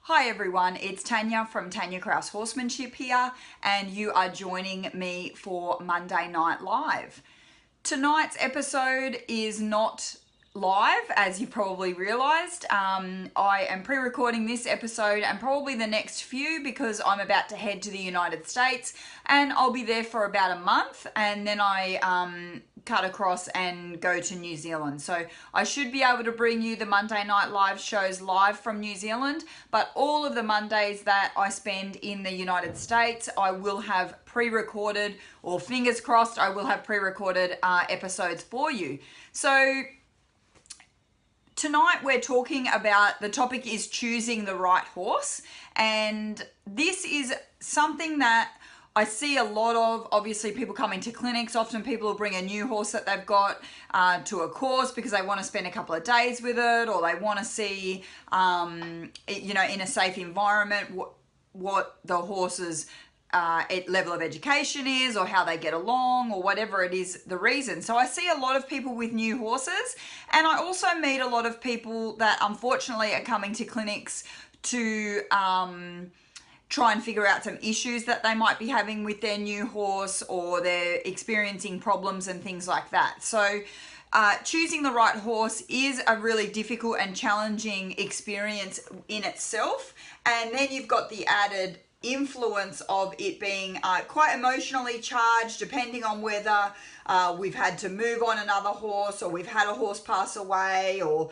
Hi everyone, it's Tanja from Tanja Kraus Horsemanship here, and you are joining me for Monday Night Live. Tonight's episode is not live, as you probably realised. I am pre-recording this episode and probably the next few because I'm about to head to the United States and I'll be there for about a month, and then I cut across and go to New Zealand. So I should be able to bring you the Monday Night Live shows live from New Zealand, but all of the Mondays that I spend in the United States, I will have pre-recorded, or fingers crossed, I will have pre-recorded episodes for you. So tonight we're talking about, the topic is choosing the right horse, and this is something that I see a lot of. Obviously, people come into clinics. Often people will bring a new horse that they've got to a course because they want to spend a couple of days with it, or they want to see, in a safe environment, what the horse's level of education is, or how they get along, or whatever it is, the reason. So I see a lot of people with new horses, and I also meet a lot of people that unfortunately are coming to clinics to try and figure out some issues that they might be having with their new horse, or they're experiencing problems and things like that. So choosing the right horse is a really difficult and challenging experience in itself. And then you've got the added influence of it being quite emotionally charged, depending on whether we've had to move on another horse, or we've had a horse pass away, or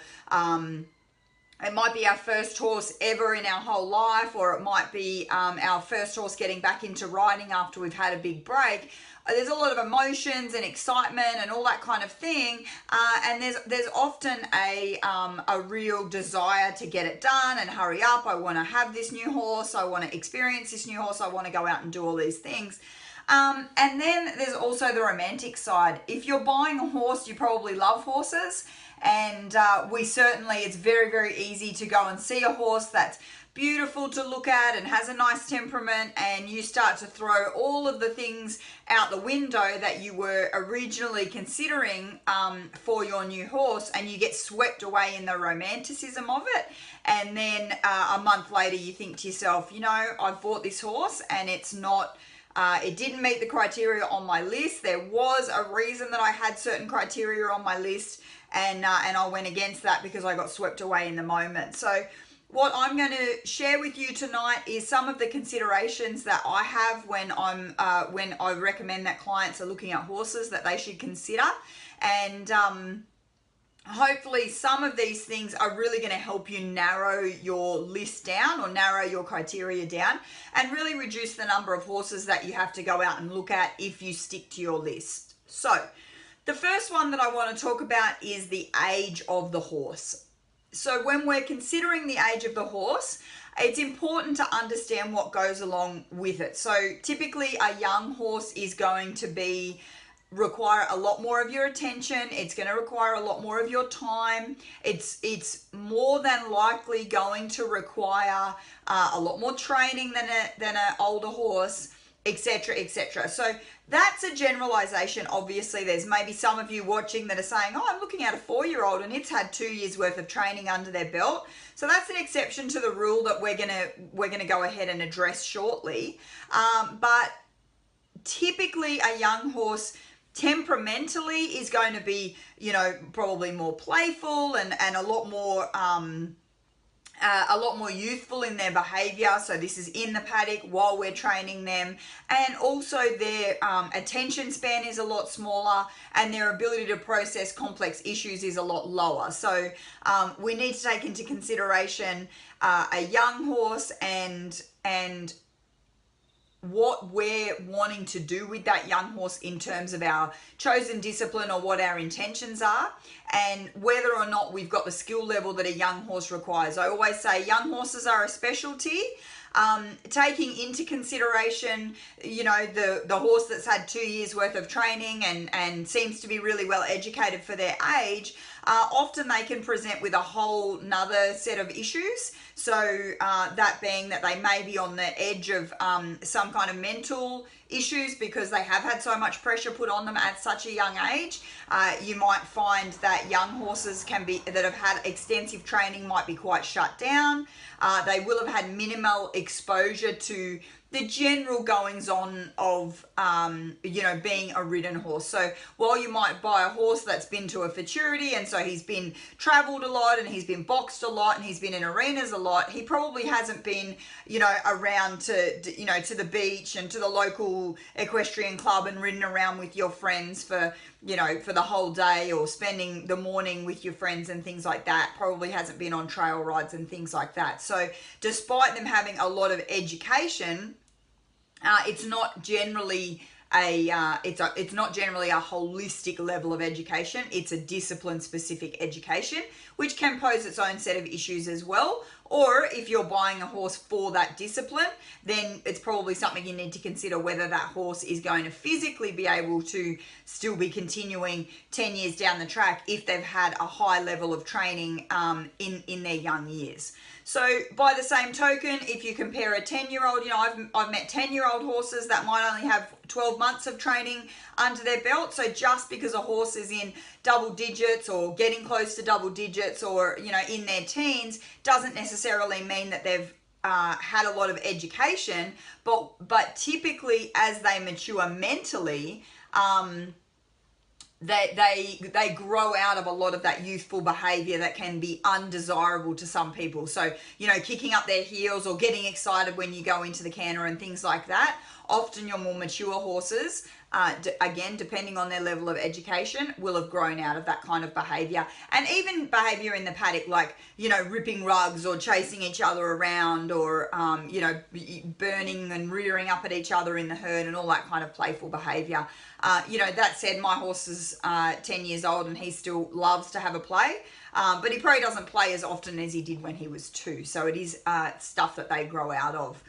it might be our first horse ever in our whole life, or it might be our first horse getting back into riding after we've had a big break. There's a lot of emotions and excitement and all that kind of thing, and there's often a real desire to get it done and hurry up. I want to have this new horse. I want to experience this new horse. I want to go out and do all these things. And then there's also the romantic side. If you're buying a horse, you probably love horses. And it's very, very easy to go and see a horse that's beautiful to look at and has a nice temperament, and you start to throw all of the things out the window that you were originally considering for your new horse, and you get swept away in the romanticism of it. And then a month later you think to yourself, I've bought this horse and it's not, it didn't meet the criteria on my list. There was a reason that I had certain criteria on my list, and I went against that because I got swept away in the moment. So what I'm going to share with you tonight is some of the considerations that I have when I recommend that clients are looking at horses that they should consider. And hopefully some of these things are really going to help you narrow your list down, or narrow your criteria down, and really reduce the number of horses that you have to go out and look at if you stick to your list. So the first one that I want to talk about is the age of the horse. So when we're considering the age of the horse, it's important to understand what goes along with it. So typically a young horse is going to require a lot more of your attention. It's going to require a lot more of your time. It's more than likely going to require a lot more training than an older horse, etc., etc. So that's a generalization. Obviously, there's maybe some of you watching that are saying, I'm looking at a 4-year-old and it's had 2 years worth of training under their belt. So that's an exception to the rule that we're gonna go ahead and address shortly. But typically a young horse temperamentally is going to be, probably more playful and a lot more youthful in their behavior. So this is in the paddock while we're training them, and also their attention span is a lot smaller, and their ability to process complex issues is a lot lower. So we need to take into consideration a young horse and what we're wanting to do with that young horse in terms of our chosen discipline, or what our intentions are, and whether or not we've got the skill level that a young horse requires. I always say young horses are a specialty. Taking into consideration, the horse that's had 2 years worth of training and seems to be really well educated for their age, often they can present with a whole nother set of issues. So that being that they may be on the edge of some kind of mental issues because they have had so much pressure put on them at such a young age. You might find that young horses that have had extensive training might be quite shut down. They will have had minimal exposure to the general goings on of, being a ridden horse. So while you might buy a horse that's been to a futurity and so he's been traveled a lot and he's been boxed a lot and he's been in arenas a lot, he probably hasn't been, around to the beach and to the local equestrian club and ridden around with your friends for the whole day, or spending the morning with your friends and things like that. Probably hasn't been on trail rides and things like that. So despite them having a lot of education, it's not generally it's not generally a holistic level of education. It's a discipline specific education, which can pose its own set of issues as well. Or if you're buying a horse for that discipline, then it's probably something you need to consider, whether that horse is going to physically be able to still be continuing 10 years down the track if they've had a high level of training in their young years. So by the same token, if you compare a 10-year-old, I've met 10-year-old horses that might only have 12 months of training under their belt. So just because a horse is in double digits or getting close to double digits or, in their teens, doesn't necessarily mean that they've had a lot of education, but typically as they mature mentally, they grow out of a lot of that youthful behavior that can be undesirable to some people. So, kicking up their heels or getting excited when you go into the canter and things like that. Often your more mature horses, again, depending on their level of education, will have grown out of that kind of behavior. And even behavior in the paddock, like, ripping rugs or chasing each other around or, burning and rearing up at each other in the herd and all that kind of playful behavior. That said, my horse is 10 years old and he still loves to have a play, but he probably doesn't play as often as he did when he was 2. So it is stuff that they grow out of.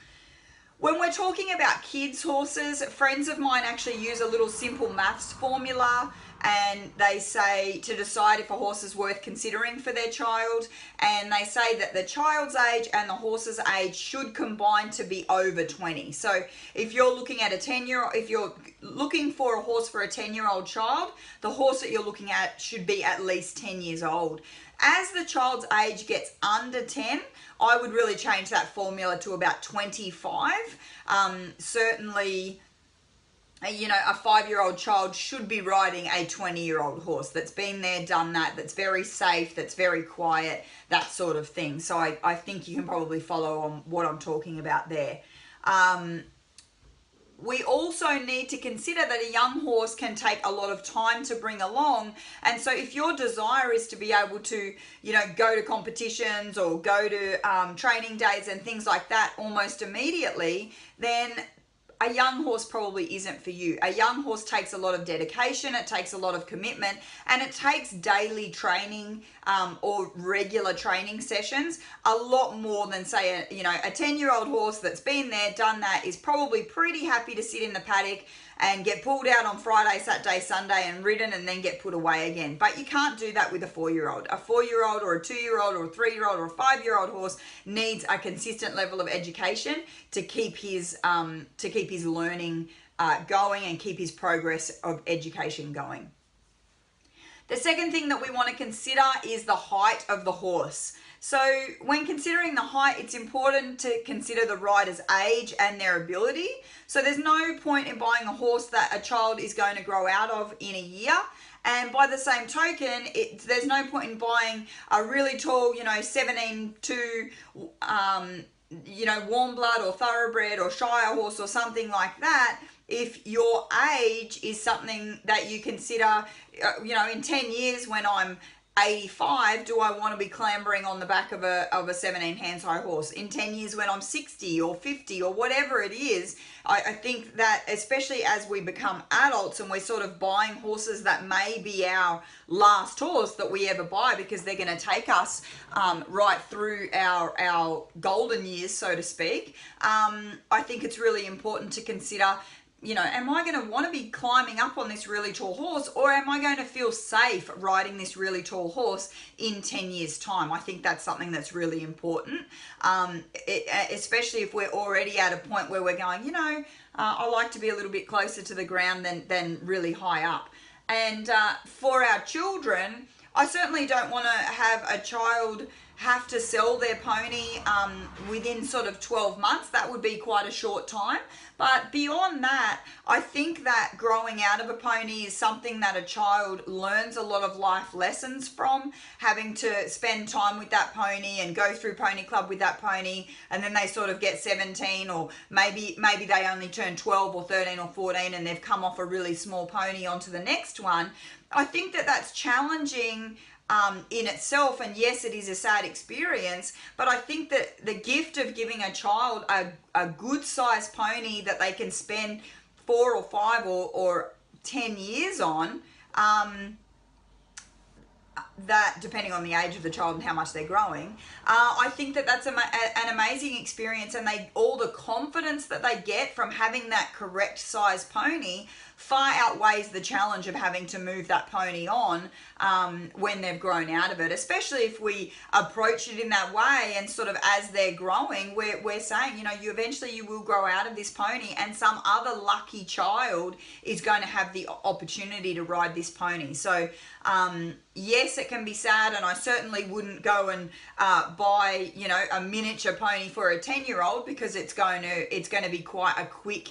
When we're talking about kids' horses, friends of mine actually use a little simple maths formula, and they say to decide if a horse is worth considering for their child, and they say that the child's age and the horse's age should combine to be over 20. So if you're looking at if you're looking for a horse for a 10-year-old child, the horse that you're looking at should be at least 10 years old. As the child's age gets under 10, I would really change that formula to about 25. Certainly, a 5-year-old child should be riding a 20-year-old horse that's been there, done that, that's very safe, that's very quiet, that sort of thing. So I think you can probably follow on what I'm talking about there. We also need to consider that a young horse can take a lot of time to bring along. And so if your desire is to be able to, go to competitions or go to training days and things like that almost immediately, then a young horse probably isn't for you. A young horse takes a lot of dedication, it takes a lot of commitment, and it takes daily training or regular training sessions a lot more than, say, a 10-year-old horse that's been there, done that, is probably pretty happy to sit in the paddock and get pulled out on Friday, Saturday, Sunday and ridden and then get put away again. But you can't do that with a 4-year-old. A 4-year-old or a 2-year-old or a 3-year-old or a 5-year-old horse needs a consistent level of education to keep his learning going and keep his progress of education going. The second thing that we want to consider is the height of the horse. So when considering the height, it's important to consider the rider's age and their ability. So there's no point in buying a horse that a child is going to grow out of in a year. And by the same token, there's no point in buying a really tall, 17-2, warm blood or thoroughbred or Shire horse or something like that if your age is something that you consider, in 10 years when I'm 85, do I want to be clambering on the back of a 17 hands high horse? In 10 years when I'm 60 or 50 or whatever it is, I think that especially as we become adults and we're sort of buying horses that may be our last horse that we ever buy because they're going to take us right through our golden years, so to speak, I think it's really important to consider you know, am I going to want to be climbing up on this really tall horse, or am I going to feel safe riding this really tall horse in 10 years time? I think that's something that's really important, especially if we're already at a point where we're going, you know, I like to be a little bit closer to the ground than really high up. And for our children, I certainly don't want to have a child have to sell their pony within sort of 12 months. That would be quite a short time. But beyond that, I think that growing out of a pony is something that a child learns a lot of life lessons from, having to spend time with that pony and go through pony club with that pony, and then they sort of get 17, or maybe they only turn 12 or 13 or 14 and they've come off a really small pony onto the next one. I think that that's challenging in itself, and yes, it is a sad experience, but I think that the gift of giving a child a good sized pony that they can spend 4 or 5 or 10 years on, that depending on the age of the child and how much they're growing, I think that that's an amazing experience, and all the confidence that they get from having that correct size pony far outweighs the challenge of having to move that pony on when they've grown out of it, especially if we approach it in that way, and sort of as they're growing, we're saying, you know, you will grow out of this pony, and some other lucky child is going to have the opportunity to ride this pony. So yes, it can be sad, and I certainly wouldn't go and buy, you know, a miniature pony for a 10-year-old, because it's going to be quite a quick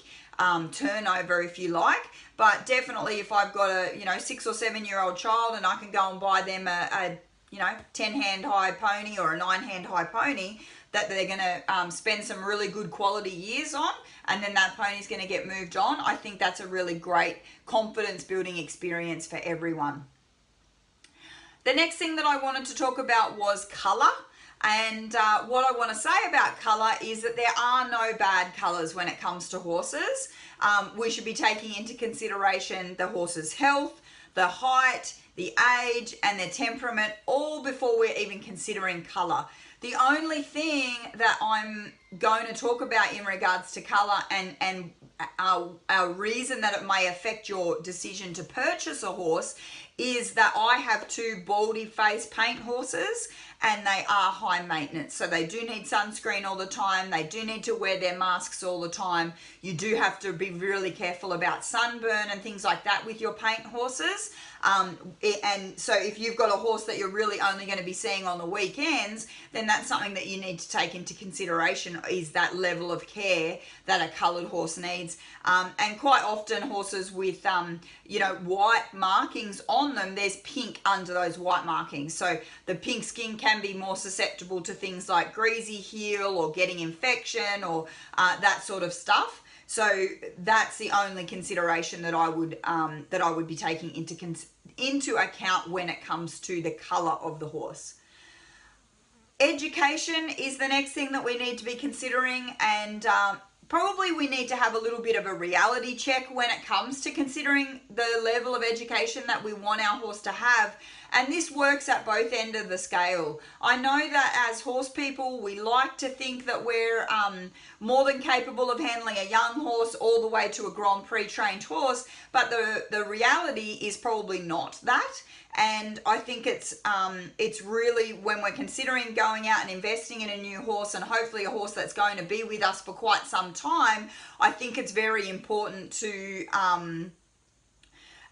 turnover, if you like. But definitely, if I've got a, you know, 6 or 7-year-old child, and I can go and buy them a you know, 10-hand high pony or a 9-hand high pony that they're going to spend some really good quality years on, and then that pony's going to get moved on, I think that's a really great confidence building experience for everyone. The next thing that I wanted to talk about was colour. And what I want to say about colour is that there are no bad colours when it comes to horses. We should be taking into consideration the horse's health, the height, the age, and their temperament, all before we're even considering colour. The only thing that I'm going to talk about in regards to colour and our reason that it may affect your decision to purchase a horse is that I have 2 baldy face paint horses, and they are high maintenance. So they do need sunscreen all the time. They do need to wear their masks all the time. You do have to be really careful about sunburn and things like that with your paint horses. And so if you've got a horse that you're really only going to be seeing on the weekends, then that's something that you need to take into consideration, is that level of care that a coloured horse needs. And quite often horses with, you know, white markings on them, there's pink under those white markings. So the pink skin can be more susceptible to things like greasy heel or getting infection or that sort of stuff. So that's the only consideration that I would be taking into account when it comes to the colour of the horse. Education is the next thing that we need to be considering, and probably we need to have a little bit of a reality check when it comes to considering the level of education that we want our horse to have. And this works at both ends of the scale. I know that as horse people, we like to think that we're more than capable of handling a young horse all the way to a Grand Prix trained horse, but the reality is probably not that. And I think it's really, when we're considering going out and investing in a new horse, and hopefully a horse that's going to be with us for quite some time, I think it's very important to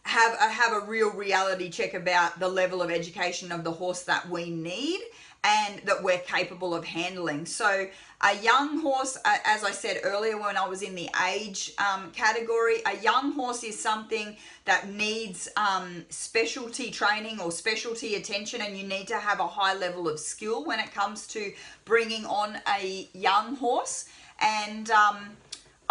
have a real reality check about the level of education of the horse that we need and that we're capable of handling. So a young horse, as I said earlier when I was in the age category, a young horse is something that needs specialty training or specialty attention, and you need to have a high level of skill when it comes to bringing on a young horse. And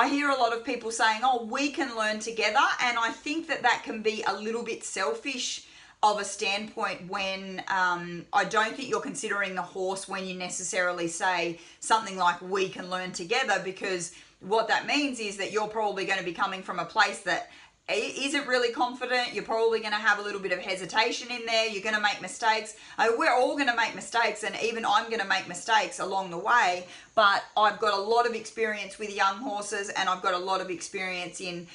I hear a lot of people saying, oh, we can learn together. And I think that can be a little bit selfish of a standpoint when I don't think you're considering the horse when you necessarily say something like we can learn together, because what that means is that you're probably going to be coming from a place that isn't really confident. You're probably going to have a little bit of hesitation in there. You're going to make mistakes. We're all going to make mistakes, and even I'm going to make mistakes along the way. But I've got a lot of experience with young horses, and I've got a lot of experience in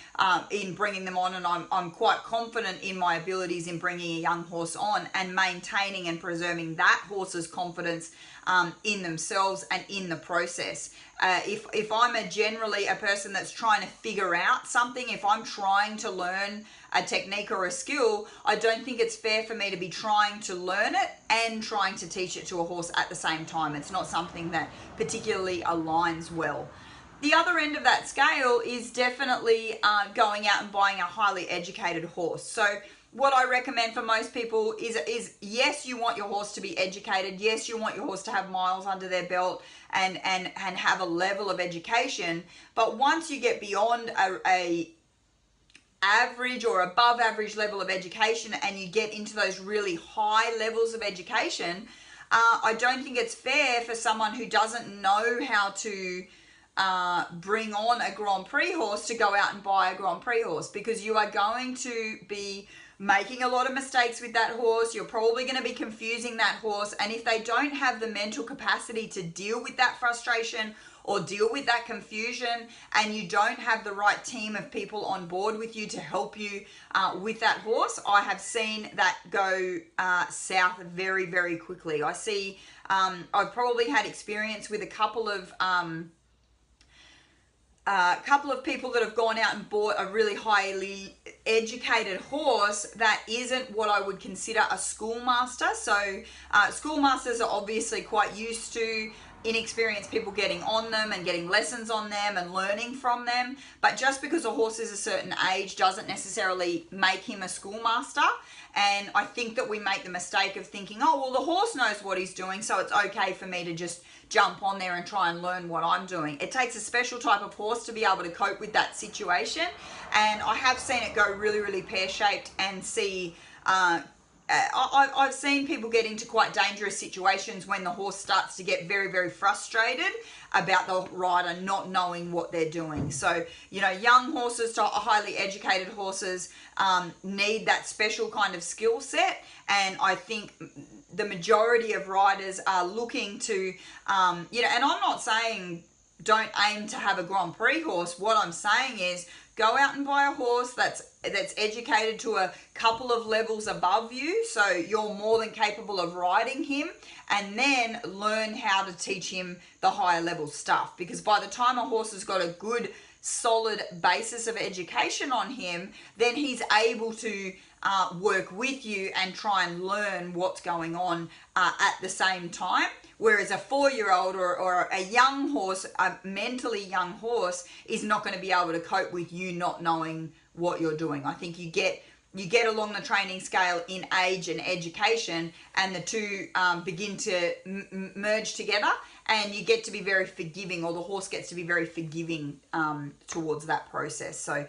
bringing them on, and I'm quite confident in my abilities in bringing a young horse on and maintaining and preserving that horse's confidence in themselves and in the process. If I'm generally a person that's trying to figure out something, if I'm trying to learn a technique or a skill, I don't think it's fair for me to be trying to learn it and trying to teach it to a horse at the same time. It's not something that particularly aligns well. The other end of that scale is definitely going out and buying a highly educated horse. So what I recommend for most people is yes, you want your horse to be educated. Yes, you want your horse to have miles under their belt and have a level of education. But once you get beyond a average or above average level of education and you get into those really high levels of education, I don't think it's fair for someone who doesn't know how to bring on a Grand Prix horse to go out and buy a Grand Prix horse, because you are going to be making a lot of mistakes with that horse. You're probably going to be confusing that horse, and if they don't have the mental capacity to deal with that frustration or deal with that confusion, and you don't have the right team of people on board with you to help you with that horse, I have seen that go south very, very quickly. I see, I've probably had experience with a couple of people that have gone out and bought a really highly educated horse that isn't what I would consider a schoolmaster. So schoolmasters are obviously quite used to inexperienced people getting on them and getting lessons on them and learning from them. But just because a horse is a certain age doesn't necessarily make him a schoolmaster. And I think that we make the mistake of thinking, oh, well, the horse knows what he's doing, so it's okay for me to just jump on there and try and learn what I'm doing. It takes a special type of horse to be able to cope with that situation. And I have seen it go really, really pear-shaped and see... I've seen people get into quite dangerous situations when the horse starts to get very, very frustrated about the rider not knowing what they're doing. So, you know, young horses to highly educated horses need that special kind of skill set. And I think the majority of riders are looking to, you know, and I'm not saying don't aim to have a Grand Prix horse. What I'm saying is go out and buy a horse that's educated to a couple of levels above you, so you're more than capable of riding him, and then learn how to teach him the higher level stuff. Because by the time a horse has got a good solid basis of education on him, then he's able to work with you and try and learn what's going on at the same time. Whereas a 4-year-old or a young horse, a mentally young horse, is not going to be able to cope with you not knowing what you're doing. I think you get along the training scale in age and education, and the two begin to merge together, and you get to be very forgiving, or the horse gets to be very forgiving towards that process. So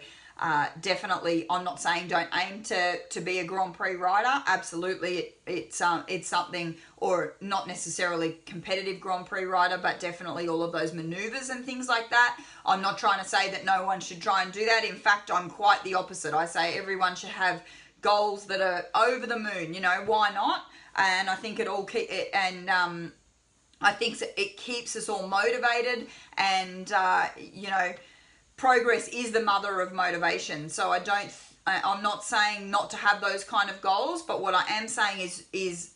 definitely, I'm not saying don't aim to be a Grand Prix rider. Absolutely, it's something, or not necessarily competitive Grand Prix rider, but definitely all of those maneuvers and things like that. I'm not trying to say that no one should try and do that. In fact, I'm quite the opposite. I say everyone should have goals that are over the moon. You know, why not? And I think I think it keeps us all motivated, and you know, progress is the mother of motivation. So I'm not saying not to have those kind of goals, but what I am saying is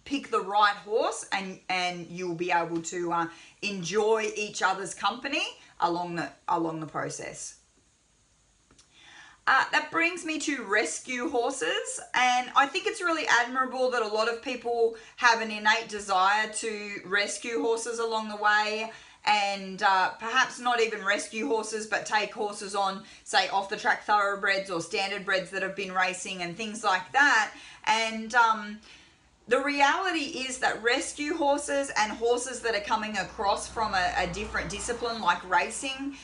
pick the right horse, and you'll be able to enjoy each other's company along the process. That brings me to rescue horses, and I think it's really admirable that a lot of people have an innate desire to rescue horses along the way, and perhaps not even rescue horses, but take horses on, say, off the track thoroughbreds or standard breds that have been racing and things like that. And the reality is that rescue horses and horses that are coming across from a different discipline like racing,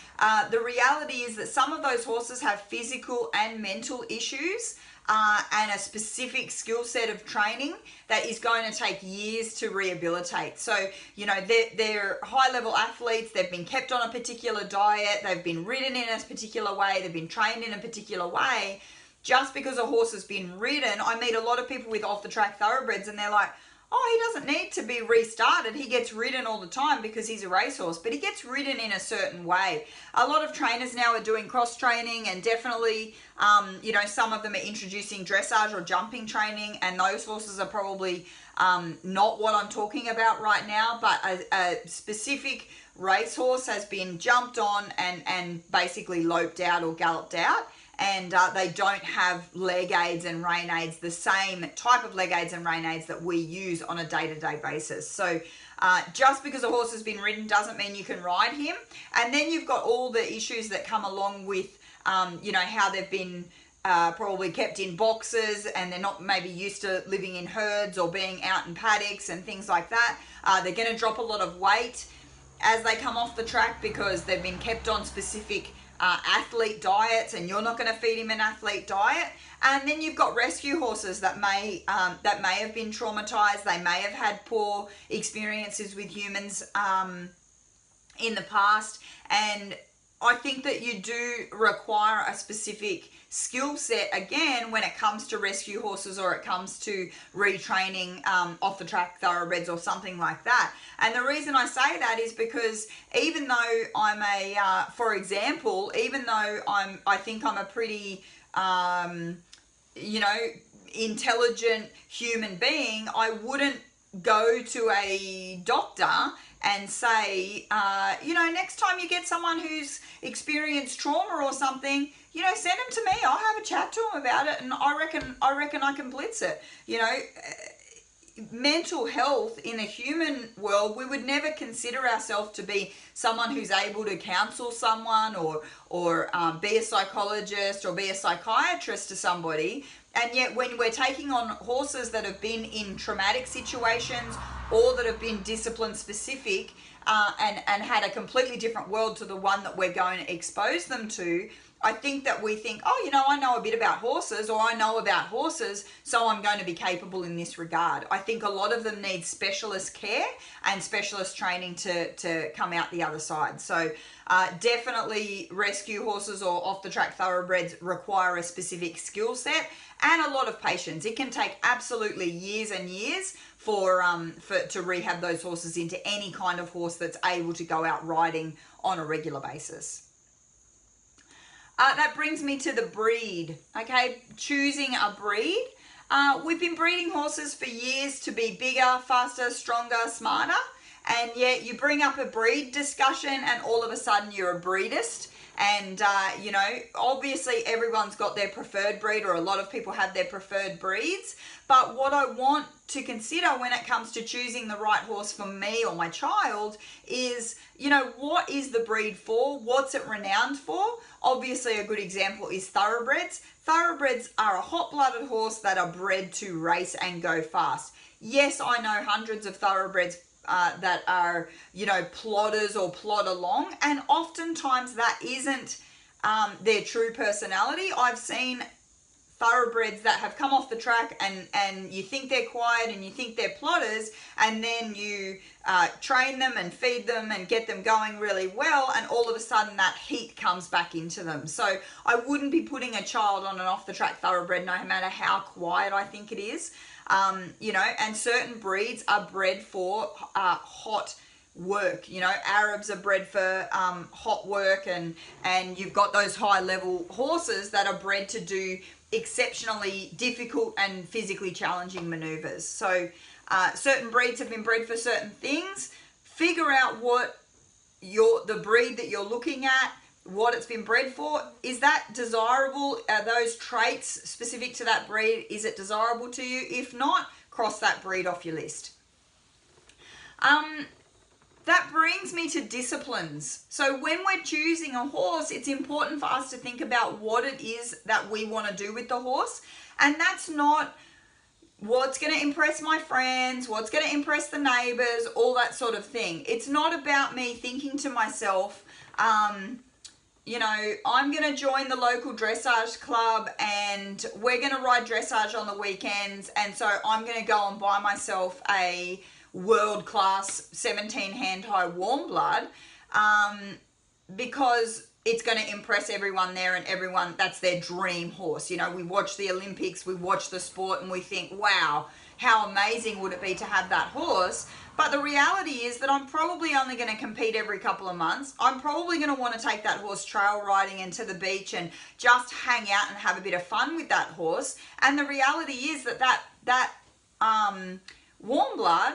the reality is that some of those horses have physical and mental issues and a specific skill set of training that is going to take years to rehabilitate. So, you know, they're high-level athletes, they've been kept on a particular diet, they've been ridden in a particular way, they've been trained in a particular way. Just because a horse has been ridden, I meet a lot of people with off-the-track thoroughbreds and they're like, oh, he doesn't need to be restarted. He gets ridden all the time because he's a racehorse, but he gets ridden in a certain way. A lot of trainers now are doing cross training, and definitely, you know, some of them are introducing dressage or jumping training, and those horses are probably not what I'm talking about right now, but a specific racehorse has been jumped on and basically loped out or galloped out. And they don't have leg aids and rein aids, the same type of leg aids and rein aids that we use on a day-to-day basis. So just because a horse has been ridden doesn't mean you can ride him. And then you've got all the issues that come along with, you know, how they've been probably kept in boxes and they're not maybe used to living in herds or being out in paddocks and things like that. They're going to drop a lot of weight as they come off the track because they've been kept on specific athlete diets, and you're not going to feed him an athlete diet. And then you've got rescue horses that may have been traumatized. They may have had poor experiences with humans in the past, and I think that you do require a specific skill set again when it comes to rescue horses or it comes to retraining off the track thoroughbreds or something like that. And the reason I say that is because even though I'm a, for example, even though I think I'm a pretty, you know, intelligent human being, I wouldn't go to a doctor and say, you know, next time you get someone who's experienced trauma or something, you know, send them to me. I'll have a chat to them about it, and I reckon I can blitz it. You know, mental health in a human world, we would never consider ourselves to be someone who's able to counsel someone or be a psychologist or be a psychiatrist to somebody. And yet when we're taking on horses that have been in traumatic situations or that have been discipline specific and had a completely different world to the one that we're going to expose them to, I think that we think, oh, you know, I know a bit about horses, or I know about horses, so I'm going to be capable in this regard. I think a lot of them need specialist care and specialist training to come out the other side. So definitely rescue horses or off-the-track thoroughbreds require a specific skill set and a lot of patience. It can take absolutely years and years to rehab those horses into any kind of horse that's able to go out riding on a regular basis. That brings me to the breed, okay? Choosing a breed. We've been breeding horses for years to be bigger, faster, stronger, smarter, and yet you bring up a breed discussion and all of a sudden you're a breedist. And, you know, obviously everyone's got their preferred breed, or a lot of people have their preferred breeds. But what I want to consider when it comes to choosing the right horse for me or my child is, you know, what is the breed for? What's it renowned for? Obviously a good example is thoroughbreds. Thoroughbreds are a hot-blooded horse that are bred to race and go fast. Yes, I know hundreds of thoroughbreds that are, you know, plodders or plod along, and oftentimes that isn't their true personality. I've seen thoroughbreds that have come off the track and you think they're quiet and you think they're plodders, and then you train them and feed them and get them going really well, and all of a sudden that heat comes back into them. So I wouldn't be putting a child on an off-the-track thoroughbred no matter how quiet I think it is. You know, and certain breeds are bred for hot work. You know, Arabs are bred for hot work, and you've got those high-level horses that are bred to do exceptionally difficult and physically challenging maneuvers. So certain breeds have been bred for certain things. Figure out what the breed that you're looking at, what it's been bred for. Is that desirable? Are those traits specific to that breed? Is it desirable to you? If not, cross that breed off your list. That brings me to disciplines. So when we're choosing a horse, it's important for us to think about what it is that we want to do with the horse. And that's not what's going to impress my friends, what's going to impress the neighbors, all that sort of thing. It's not about me thinking to myself, you know, I'm going to join the local dressage club and we're going to ride dressage on the weekends. And so I'm going to go and buy myself a world-class 17 hand-high warm blood because it's going to impress everyone there, and everyone, that's their dream horse. You know, we watch the Olympics, we watch the sport, and we think, wow, how amazing would it be to have that horse? But the reality is that I'm probably only going to compete every couple of months. I'm probably going to want to take that horse trail riding and to the beach and just hang out and have a bit of fun with that horse. And the reality is that warm blood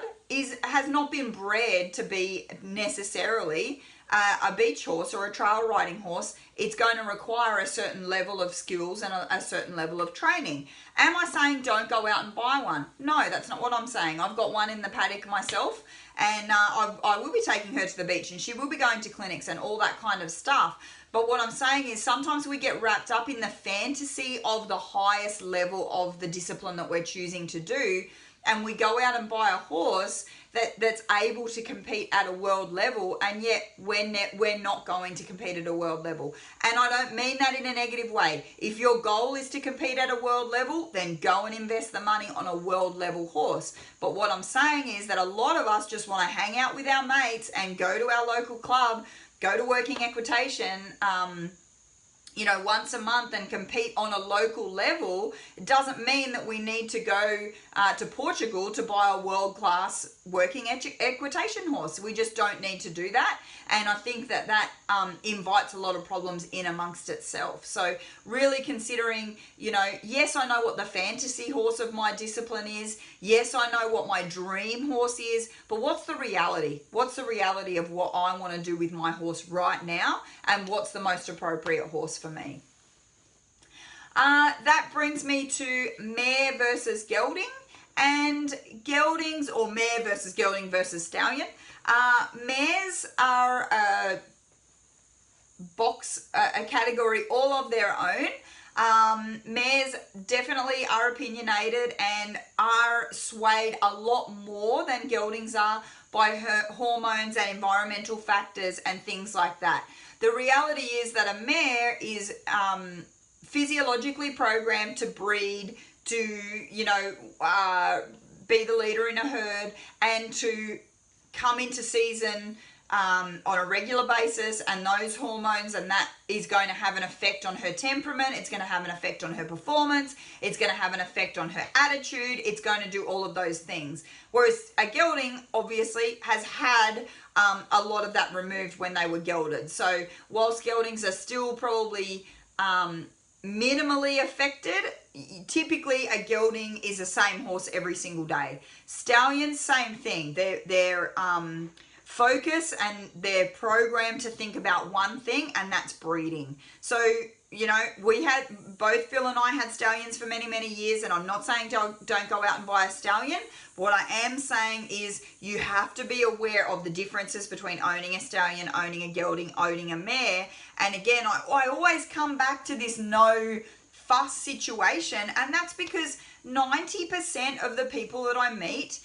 has not been bred to be necessarily a beach horse or a trail riding horse. It's going to require a certain level of skills and a certain level of training. Am I saying don't go out and buy one? No, that's not what I'm saying. I've got one in the paddock myself, and I will be taking her to the beach, and she will be going to clinics and all that kind of stuff. But what I'm saying is sometimes we get wrapped up in the fantasy of the highest level of the discipline that we're choosing to do, and we go out and buy a horse that's able to compete at a world level, and yet we're not going to compete at a world level. And I don't mean that in a negative way. If your goal is to compete at a world level, then go and invest the money on a world level horse. But what I'm saying is that a lot of us just want to hang out with our mates and go to our local club, go to working equitation, you know, once a month and compete on a local level. It doesn't mean that we need to go to Portugal to buy a world-class working equitation horse. We just don't need to do that. And I think that invites a lot of problems in amongst itself. So really considering, you know, yes, I know what the fantasy horse of my discipline is. Yes, I know what my dream horse is. But what's the reality? What's the reality of what I want to do with my horse right now? And what's the most appropriate horse for me? That brings me to mare versus gelding. And geldings, or mare versus gelding versus stallion. Mares are a category all of their own. Mares definitely are opinionated and are swayed a lot more than geldings are by hormones and environmental factors and things like that. The reality is that a mare is physiologically programmed to breed, to, you know, be the leader in a herd, and to come into season on a regular basis, and those hormones, and that is going to have an effect on her temperament. It's going to have an effect on her performance. It's going to have an effect on her attitude. It's going to do all of those things. Whereas a gelding obviously has had a lot of that removed when they were gelded. So whilst geldings are still probably minimally affected, typically a gelding is the same horse every single day. Stallions, same thing. They're focus and they're programmed to think about one thing, and that's breeding. So, you know, both Phil and I had stallions for many, many years, and I'm not saying don't go out and buy a stallion. What I am saying is you have to be aware of the differences between owning a stallion, owning a gelding, owning a mare. And again, I always come back to this no fuss situation, and that's because 90% of the people that I meet,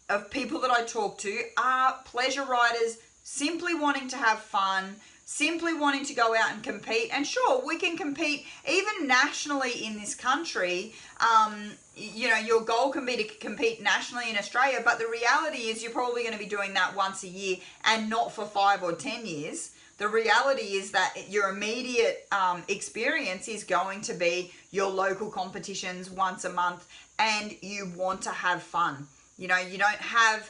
of people that I talk to, are pleasure riders simply wanting to have fun, simply wanting to go out and compete. And sure, we can compete even nationally in this country. You know, your goal can be to compete nationally in Australia, but the reality is you're probably going to be doing that once a year and not for 5 or 10 years. The reality is that your immediate experience is going to be your local competitions once a month, and you want to have fun. You know, you don't have,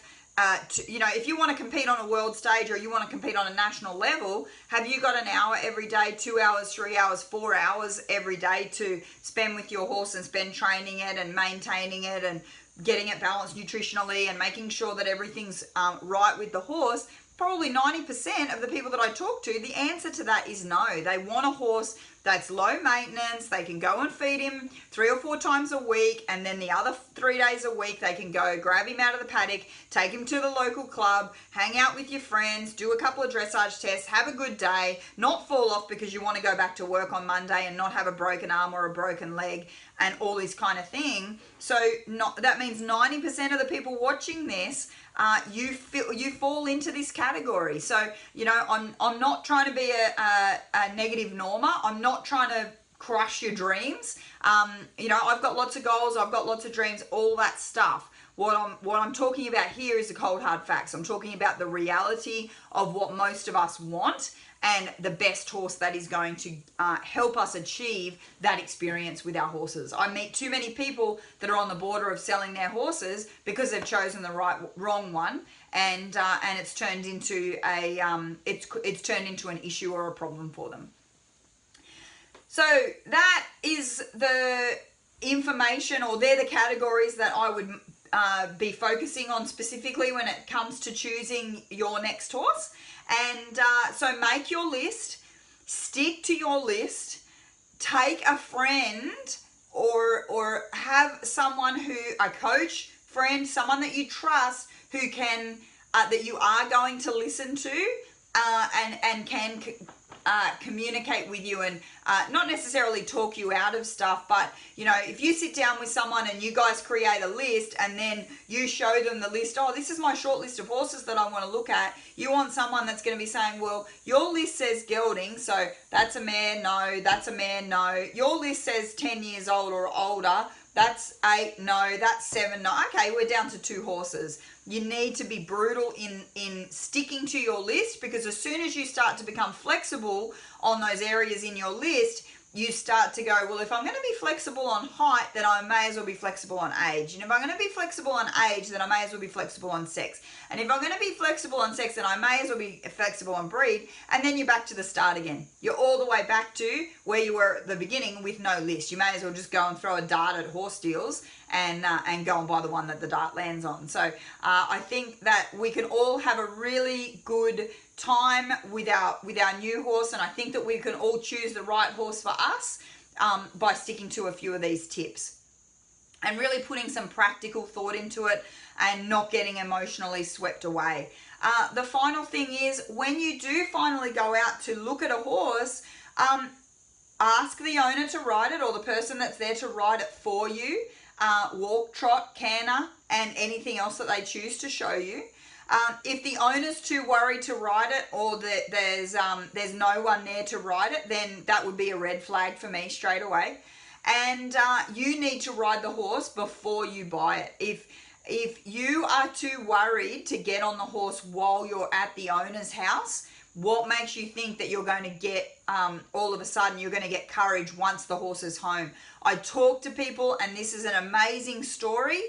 you know, if you want to compete on a world stage or you want to compete on a national level, have you got an hour every day, 2 hours, 3 hours, 4 hours every day to spend with your horse and spend training it and maintaining it and getting it balanced nutritionally and making sure that everything's right with the horse? Probably 90% of the people that I talk to, the answer to that is no. They want a horse that's low maintenance. They can go and feed him 3 or 4 times a week, and then the other 3 days a week they can go grab him out of the paddock, take him to the local club, hang out with your friends, do a couple of dressage tests, have a good day, not fall off because you want to go back to work on Monday and not have a broken arm or a broken leg and all this kind of thing. So that means 90% of the people watching this you fall into this category. So, you know, I'm not trying to be a negative normer. I'm not trying to crush your dreams. You know, I've got lots of goals. I've got lots of dreams, all that stuff. What I'm talking about here is the cold hard facts. I'm talking about the reality of what most of us want and the best horse that is going to help us achieve that experience with our horses. I meet too many people that are on the border of selling their horses because they've chosen the wrong one, and it's turned into it's turned into an issue or a problem for them. So that is the information, or they're the categories that I would be focusing on specifically when it comes to choosing your next horse. And so make your list, stick to your list, take a friend or have someone a coach, friend, someone that you trust who can, that you are going to listen to and can communicate with you and not necessarily talk you out of stuff, but you know, if you sit down with someone and you guys create a list and then you show them the list, oh, this is my short list of horses that I want to look at, you want someone that's going to be saying, well, your list says gelding, so that's a mare, no, that's a mare, no. Your list says 10 years old or older, that's 8, no, that's 7, no. Okay, we're down to 2 horses. You need to be brutal in sticking to your list, because as soon as you start to become flexible on those areas in your list, you start to go, well, if I'm going to be flexible on height, then I may as well be flexible on age. And if I'm going to be flexible on age, then I may as well be flexible on sex. And if I'm going to be flexible on sex, then I may as well be flexible on breed. And then you're back to the start again. You're all the way back to where you were at the beginning with no list. You may as well just go and throw a dart at horse deals and go and buy the one that the dart lands on. So I think that we can all have a really good time with our new horse, and I think that we can all choose the right horse for us by sticking to a few of these tips and really putting some practical thought into it and not getting emotionally swept away. The final thing is, when you do finally go out to look at a horse, ask the owner to ride it, or the person that's there to ride it for you, walk, trot, canter, and anything else that they choose to show you. If the owner's too worried to ride it, or that there's no one there to ride it, then that would be a red flag for me straight away. And you need to ride the horse before you buy it. If you are too worried to get on the horse while you're at the owner's house, what makes you think that you're going to get, all of a sudden, you're going to get courage once the horse is home? I talk to people, and this is an amazing story,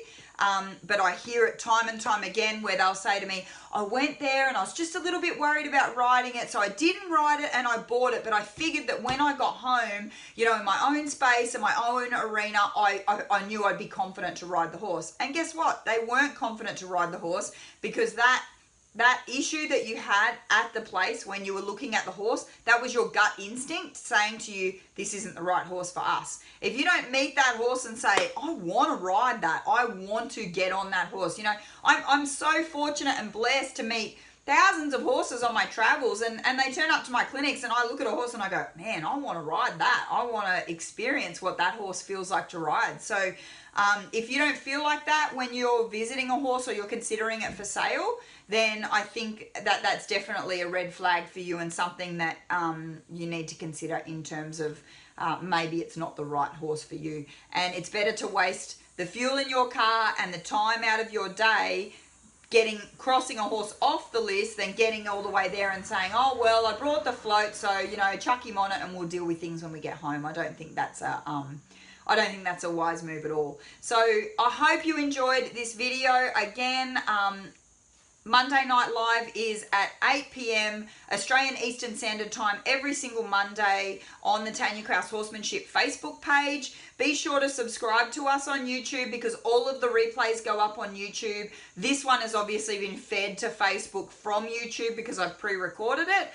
but I hear it time and time again where they'll say to me, I went there and I was just a little bit worried about riding it, so I didn't ride it and I bought it, but I figured that when I got home, you know, in my own space and my own arena, I knew I'd be confident to ride the horse. And guess what? They weren't confident to ride the horse, because that issue that you had at the place when you were looking at the horse, that was your gut instinct saying to you, this isn't the right horse for us. If you don't meet that horse and say, I want to ride that, I want to get on that horse. You know, I'm so fortunate and blessed to meet thousands of horses on my travels, and they turn up to my clinics and I look at a horse and I go, man, I want to ride that. I want to experience what that horse feels like to ride. So if you don't feel like that when you're visiting a horse or you're considering it for sale, then I think that that's definitely a red flag for you, and something that you need to consider in terms of maybe it's not the right horse for you. And it's better to waste the fuel in your car and the time out of your day crossing a horse off the list than getting all the way there and saying, oh, well, I brought the float, so, you know, chuck him on it and we'll deal with things when we get home. I don't think that's a wise move at all. So I hope you enjoyed this video. Again, Monday Night Live is at 8 p.m. Australian Eastern Standard Time every single Monday on the Tanja Kraus Horsemanship Facebook page. Be sure to subscribe to us on YouTube, because all of the replays go up on YouTube. This one has obviously been fed to Facebook from YouTube because I've pre-recorded it.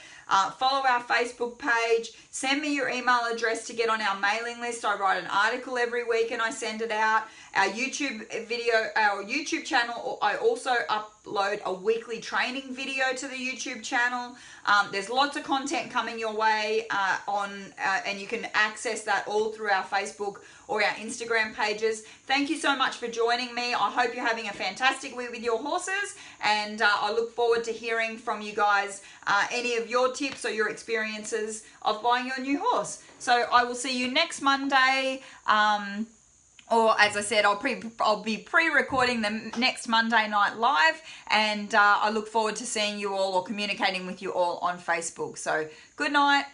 Follow our Facebook page. Send me your email address to get on our mailing list. I write an article every week and I send it out. Our YouTube channel, I also upload a weekly training video to the YouTube channel. There's lots of content coming your way and you can access that all through our Facebook or our Instagram pages. Thank you so much for joining me. I hope you're having a fantastic week with your horses, and I look forward to hearing from you guys any of your tips or your experiences of buying your new horse. So I will see you next Monday. Or as I said, I'll be pre-recording the next Monday night live, and I look forward to seeing you all or communicating with you all on Facebook. So good night.